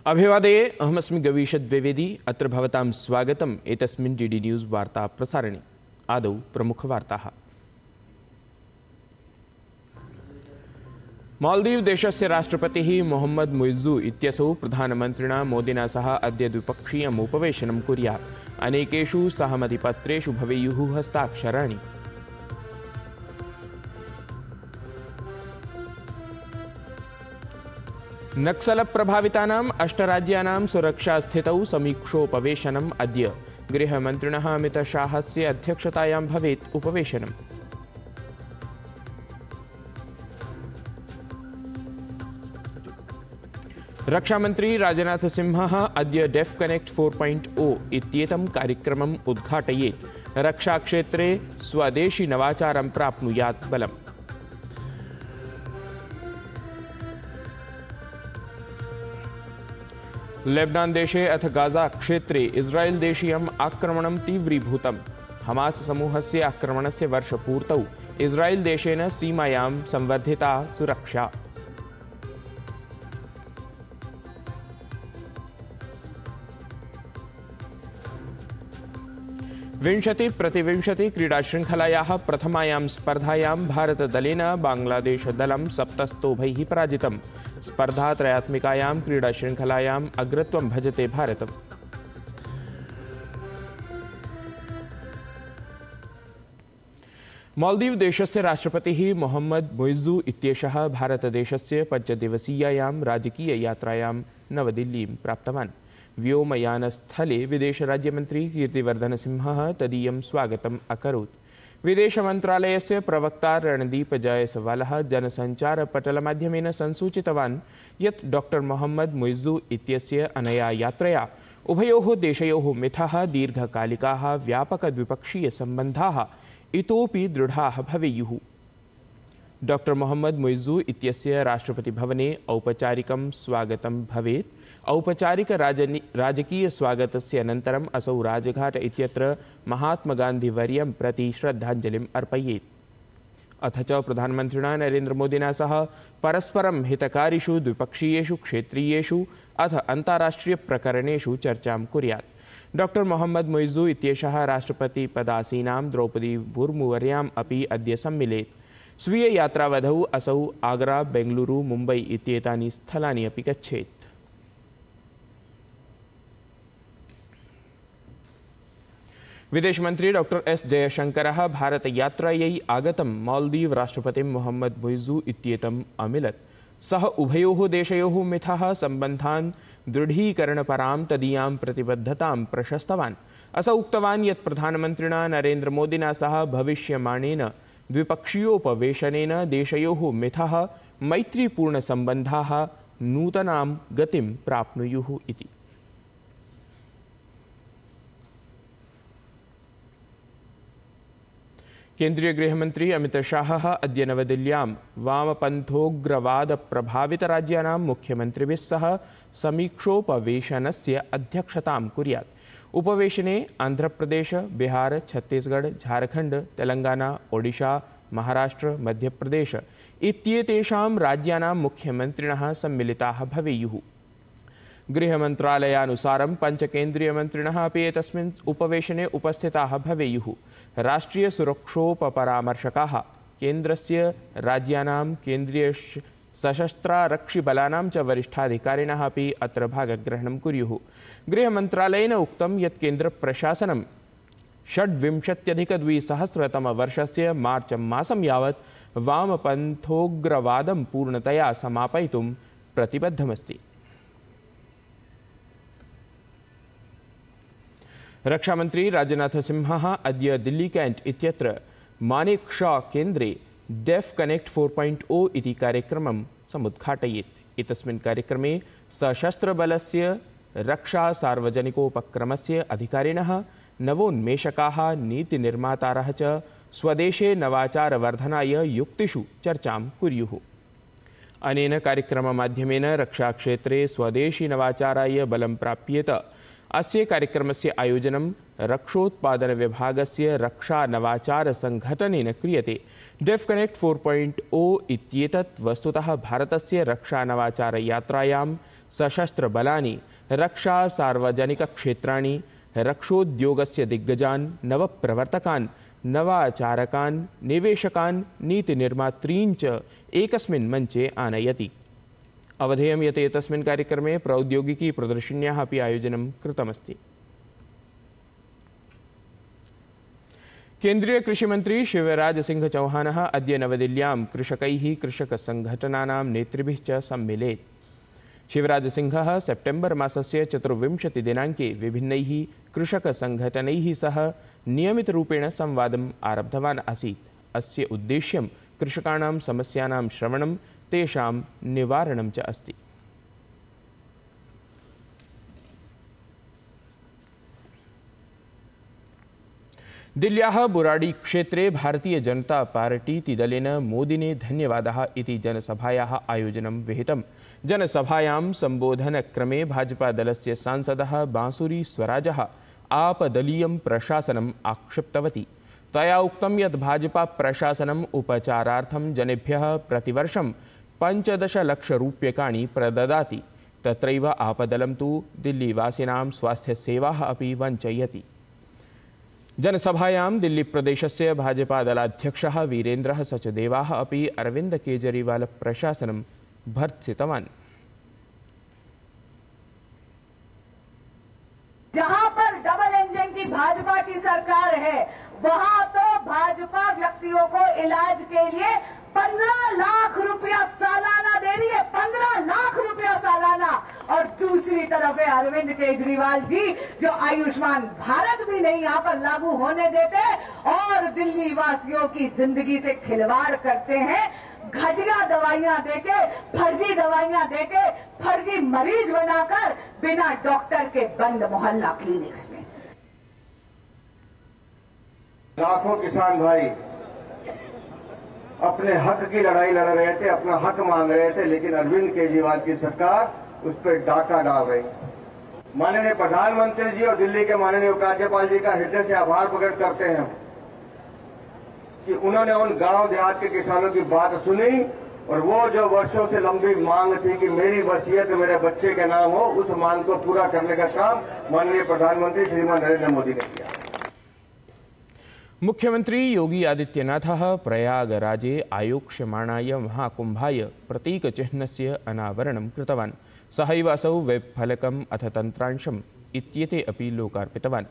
अभिवादये अहमस्मि गवीश द्विवेदी। अत्र भवतां स्वागतम् एतस्मिन् डीडी न्यूज़ वार्ता प्रसारणे। आदौ प्रमुखवार्ताः। मालदीव देशस्य राष्ट्रपतिः मोहम्मद मुइज़्ज़ू इत्यसौ प्रधानमन्त्रिणा मोदिना सह अद्य द्विपक्षीयम् उपवेशनं कुर्यात्। अनेकेषु सहमतिपत्रेषु भवेयुः हस्ताक्षराणि। नक्सल प्रभावितानाम् अष्टराज्यानां सुरक्षास्थितौ समीक्षोपवेशनम् अद्य। गृहमन्त्रिणः अमितशाहस्य अध्यक्षतायां भवेत् उपवेशनम्। रक्षामन्त्री राजनाथसिंहः अद्य डेफ कनेक्ट 4.0 इत्येतं कार्यक्रमम् उद्घाटयेत्। रक्षाक्षेत्रे स्वदेशी नवाचारं प्राप्नुयात् बलम्। लेबनान देशे अथ गाजा क्षेत्रे इस्राएल देशीयम् आक्रमणं तीव्रीभूतम्। हमास समूहस्य आक्रमणस्य वर्षपूर्तौ इस्राएल देशेन सीमायां संवर्धिता सुरक्षा। विंशति-प्रतिविंशति क्रीडाशृङ्खलायाः प्रथमायां स्पर्धायां भारतदलेन बांग्लादेशदलं 7 स्तोभैः पराजितम्। स्पर्धात्रयात्मिकायां क्रीडाशृङ्खलायाम् अग्रत्वं भजते भारतम्। मालदीव देशस्य राष्ट्रपतिः मोहम्मद मुइज़्ज़ू इत्येषः भारतदेशस्य 5 दिवसीयायां राजकीययात्रायां नवदिल्लीं प्राप्तवान्। व्योमयानस्थले विदेशराज्यमन्त्री कीर्तिवर्धनसिंहः तदीयं स्वागतम् अकरोत्। विदेशमन्त्रालयस्य प्रवक्ता रणदीप जायसवालः जनसञ्चारपटलमाध्यमेन संसूचितवान् यत् डॉक्टर मोहम्मद मुइज़्ज़ू इत्यस्य अनया यात्रया उभयोः देशयोः मिथः दीर्घकालिकाः व्यापकद्विपक्षीयसम्बन्धाः इतोपि दृढाः भवेयुः। डॉक्टर मोहम्मद मुइज़्ज़ू इत्यस्य राष्ट्रपतिभवने औपचारिकं स्वागतं भवेत्। औपचारिक राजकीय स्वागतस्य अनन्तरम् असौ राजघाट इत्यत्र महात्मगान्धिवर्यं प्रति श्रद्धाञ्जलिम् अर्पयेत्। अथ च प्रधानमन्त्रिणा नरेन्द्रमोदिना सह परस्परं हितकारिषु द्विपक्षीयेषु क्षेत्रीयेषु अथ अन्ताराष्ट्रियप्रकरणेषु चर्चां कुर्यात्। डॉक्टर मोहम्मद मुइज़्ज़ू इत्येषः राष्ट्रपतिपदासीनां द्रौपदी मुर्मुवर्याम् अपि अद्य सम्मिलेत्। स्वीययात्रावधौ असौ आगरा, बेङ्गलूरु, मुम्बै इत्येतानि स्थलानि अपि गच्छेत्। विदेशमन्त्री डॉक्टर एस जयशंकरः भारतयात्रायै आगतं मालदीव राष्ट्रपतिं मोहम्मद मुइज़्ज़ू इत्येतम् अमिलत्। सः उभयोः देशयोः मिथः सम्बन्धान् दृढीकरणपरां तदीयां प्रतिबद्धतां प्रशस्तवान्। असौ उक्तवान् यत् प्रधानमन्त्रिणा नरेन्द्रमोदिना सह भविष्यमाणेन द्विपक्षीयोपवेशनेन देशयोः मिथः मैत्रीपूर्णसम्बन्धाः नूतनां गतिं प्राप्नुयुः इति। केन्द्रीय गृहमन्त्री अमितशाहः अद्य नवदिल्ल्यां वामपन्थोग्रवादप्रभावितराज्यानां मुख्यमन्त्रिभिः सह समीक्षोपवेशनस्य अध्यक्षतां कुर्यात्। उपवेशने आन्ध्रप्रदेश, बिहार, छत्तीसगढ़, झारखण्ड, तेलङ्गाना, ओडिशा, महाराष्ट्र, मध्यप्रदेश इत्येतेषां राज्यानां मुख्यमन्त्रिणः सम्मिलिताः भवेयुः। गृहमन्त्रालयानुसारं 5 केन्द्रीयमन्त्रिणः अपि एतस्मिन् उपवेशने उपस्थिताः भवेयुः। राष्ट्रियसुरक्षोपपरामर्शकाः केन्द्रस्य राज्यानां केन्द्रीय सशस्त्रारक्षिबलानां च वरिष्ठाधिकारिणः अपि अत्र भागग्रहणं कुर्युः। गृहमन्त्रालयेन उक्तं यत् केन्द्रप्रशासनं 26-2000 मार्च मासं यावत् वामपन्थोग्रवादं पूर्णतया समापयितुं प्रतिबद्धमस्ति। रक्षामन्त्री राजनाथसिंहः अद्य दिल्ली कैंट इत्यत्र मानेक शॉ केन्द्रे डेफ कनेक्ट 4.0 इति कार्यक्रमं समुद्घाटयेत्। एतस्मिन् कार्यक्रमे सशस्त्रबलस्य रक्षा सार्वजनिकोपक्रमस्य अधिकारिणः, नवोन्मेषकाः, नीतिनिर्मातारः च स्वदेशे नवाचारवर्धनाय युक्तिषु चर्चां कुर्युः। अनेन कार्यक्रममाध्यमेन रक्षाक्षेत्रे स्वदेशी नवाचाराय बलं प्राप्येत। अस्य कार्यक्रमस्य आयोजनं रक्षोत्पादनविभागस्य रक्षा नवाचार संघटनेन क्रियते। डेफ कनेक्ट 4.0 इत्येतत् वस्तुतः भारतस्य रक्षा नवाचार यात्रायां सशस्त्रबलानि रक्षा सार्वजनिकक्षेत्राणि रक्षोद्योगस्य दिग्गजान् नवप्रवर्तकान् नवाचारकान् निवेशकान् नीतिनिर्मातॄन् च एकस्मिन् मञ्चे आनयति। अवधेयं यत् एतस्मिन् कार्यक्रमे प्रौद्योगिकी प्रदर्शिन्याः अपि आयोजनं कृतमस्ति। केन्द्रीय कृषिमन्त्री शिवराज सिंह चौहानः अद्य नवदिल्ल्यां कृषकैः कृषकसङ्घटनानां नेतृभिः च सम्मिलेत्। शिवराज सिंहः सेप्टेम्बर् मासस्य 24 दिनाङ्के विभिन्नैः कृषकसङ्घटनैः सह नियमितरूपेण संवादम् आरब्धवान् आसीत्। अस्य उद्देश्यं कृषकाणां समस्यानां श्रवणं तेषां निवारणं च अस्ति। दिल्ल्याः बुराडी क्षेत्रे भारतीय जनता पार्टी दलेन मोदिने धन्यवादः इति जनसभायाः आयोजनं विहितम्। जनसभायां सम्बोधनक्रमे भाजपादलस्य सांसदः बांसुरी स्वराजः आपदलीयं प्रशासनम् आक्षिप्तवती। तया उक्तं यत् भाजपा प्रशासनम् उपचारार्थं जनेभ्यः प्रतिवर्षं 15 लक्षरूप्यकाणि प्रददाति। तत्रैव आपदलं तु दिल्लीवासिनां स्वास्थ्यसेवाः अपि वञ्चयति। जनसभायां दिल्लीप्रदेशस्य भाजपादलाध्यक्षः वीरेन्द्रः सचदेवाः अपि अरविन्द केजरीवाल प्रशासनं भर्त्सितवान्। जहां पर डबल इंजन की भाजपा की सरकार है, वहां तो भाजपा व्यक्तियों को इलाज के लिए 15 लाख रुपया सालाना दे रही है, 15 लाख रुपया सालाना। और दूसरी तरफ है अरविंद केजरीवाल जी, जो आयुष्मान भारत भी नहीं यहां पर लागू होने देते और दिल्ली वासियों की जिंदगी से खिलवाड़ करते हैं। घटिया दवाइयां देके, फर्जी दवाइयां देके, फर्जी मरीज बनाकर बिना डॉक्टर के बंद मोहल्ला क्लिनिक्स में। लाखों किसान भाई अपने हक की लड़ाई लड़ रहे थे, अपना हक मांग रहे थे, लेकिन अरविंद केजरीवाल की सरकार उस पर डाका डाल रही है। माननीय प्रधानमंत्री जी और दिल्ली के माननीय उपराज्यपाल जी का हृदय से आभार प्रकट करते हैं कि उन्होंने उन गांव देहात के किसानों की बात सुनी और वो जो वर्षों से लंबी मांग थी कि मेरी वसीयत मेरे बच्चे के नाम हो, उस मांग को पूरा करने का काम माननीय प्रधानमंत्री श्रीमान नरेंद्र मोदी ने किया। मुख्यमंत्री योगी आदित्यनाथः प्रयागराजे आयोक्ष्यमाणाय महाकुम्भाय प्रतीकचिह्नस्य अनावरणं कृतवान्। सहैव असौ वेबफलकम् अथ तन्त्रांशम् इत्येते अपि लोकार्पितवान्।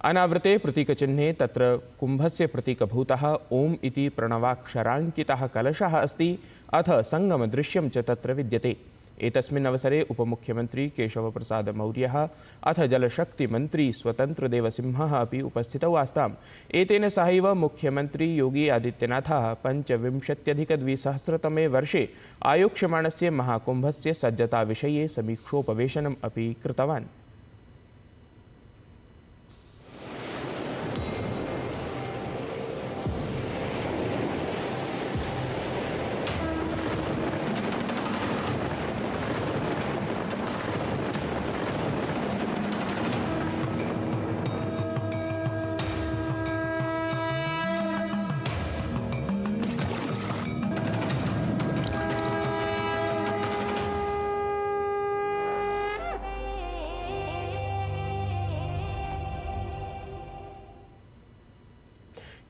अनावृते प्रतीकचिह्ने तत्र कुम्भस्य प्रतीकभूतः ओम् इति प्रणवाक्षराङ्कितः कलशः अस्ति, अथ सङ्गमदृश्यं च तत्र विद्यते। एतस्मिन् अवसरे उपमुख्यमंत्री केशवप्रसाद मौर्यः अथ जलशक्तिमंत्री स्वतन्त्रदेवसिंहः अपि उपस्थितौ आस्ताम्। एतेन सहैव मुख्यमंत्री योगी आदित्यनाथः 25-20सहस्रतमे वर्षे आयोक्ष्यमाणस्य महाकुम्भस्य सज्जताविषये समीक्षोपवेशनम् अपि कृतवान्।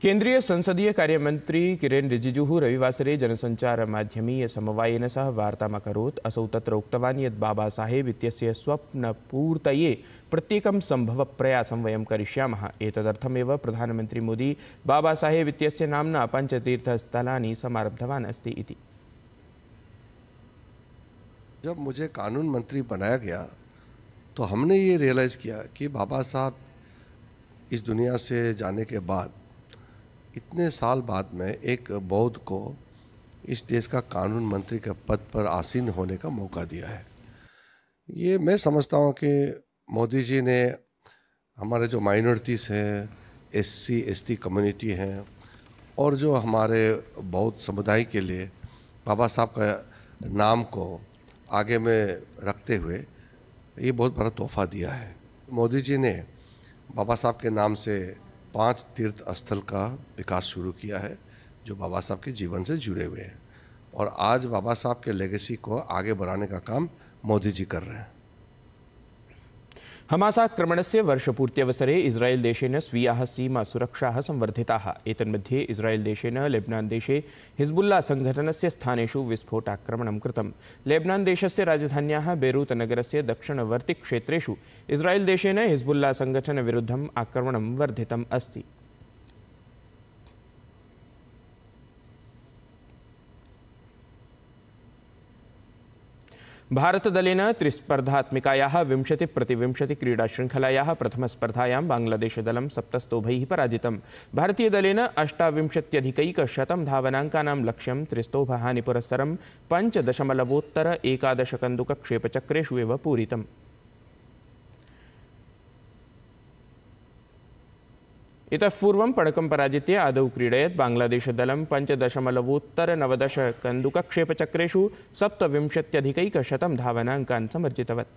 केन्द्रीय संसदीय कार्यमंत्री किरेन रिजिजुः रविवासरे जनसञ्चारमाध्यमीय समवायेन सह वार्ताम् अकरोत्। असौ तत्र उक्तवान् यत् बाबा साहेब इत्यस्य स्वप्नपूर्तये प्रत्येकं सम्भवप्रयासं वयं करिष्यामः। एतदर्थमेव प्रधानमंत्री मोदी बाबा साहेब इत्यस्य नाम्ना पञ्चतीर्थस्थलानि समारब्धवान् अस्ति इति। जब मुझे कानून मंत्री बनाया गया तो हमने ये रियलाइज़ किया कि बाबा साहब इस दुनिया से जाने के बाद इतने साल बाद में एक बौद्ध को इस देश का कानून मंत्री के पद पर आसीन होने का मौका दिया है। ये मैं समझता हूँ कि मोदी जी ने हमारे जो माइनॉरिटीज़ हैं, SC ST कम्युनिटी हैं और जो हमारे बौद्ध समुदाय के लिए बाबा साहब का नाम को आगे में रखते हुए ये बहुत बड़ा तोहफा दिया है। मोदी जी ने बाबा साहब के नाम से 5 तीर्थ स्थल का विकास शुरू किया है जो बाबा साहब के जीवन से जुड़े हुए हैं और आज बाबा साहब के लेगेसी को आगे बढ़ाने का काम मोदी जी कर रहे हैं। हमासाक्रमणस्य वर्षपूर्त्यवसरे इस्रायेल् देशेन स्वीयाः सीमा सुरक्षाः संवर्धिताः। एतन्मध्ये इस्रायेल् देशेन लेबनान् देशे हिजबुल्ला संघटनस्य स्थानेषु विस्फोटाक्रमणं कृतम्। लेबनान् देशस्य राजधान्याः बेरूत् नगरस्य दक्षिणवर्ति क्षेत्रेषु इस्रायेल् देशेन हिजबुल्ला संघटनविरुद्धम् आक्रमणं वर्धितम् अस्ति। भारतदलेन त्रिस्पर्धात्मिकायाः 20-20 क्रीडाशृङ्खलायाः प्रथमस्पर्धायां बाङ्ग्लादेशदलं 7 स्तोभैः पराजितम्। भारतीयदलेन 28-100 धावनाङ्कानां लक्ष्यं त्रिस्तोभहानिपुरस्सरं 5.11 कन्दुकक्षेपचक्रेषु एव पूरितम्। इतः पूर्वं पणकं पराजित्य आदौ क्रीडयत् बाङ्ग्लादेशदलं 5.90 कन्दुकक्षेपचक्रेषु 27-100 धावनाङ्कान् समर्जितवत्।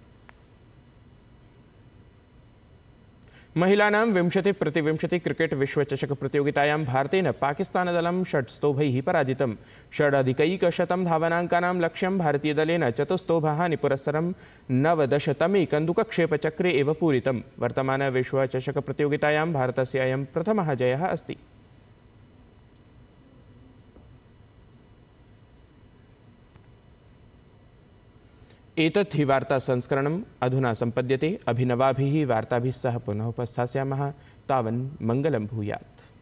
महिलानां 20-20 क्रिकेट् विश्वचषक प्रतियोगितायां भारतेन पाकिस्तानदलं 6 स्तोभैः पराजितम्। 6.1 धावनाङ्कानां लक्ष्यं भारतीयदलेन चतुस्तोभहानिपुरस्सरं 19तमे कन्दुकक्षेपचक्रे एव पूरितम्। वर्तमान विश्वचषक प्रतियोगितायां भारतस्य अयं प्रथमः जयः अस्ति। एतत् हि वार्ता संस्करणम् अधुना सम्पद्यते। अभिनवाभिः वार्ताभिः सह पुनः उपस्थास्यामः। तावन् मङ्गलं भूयात्।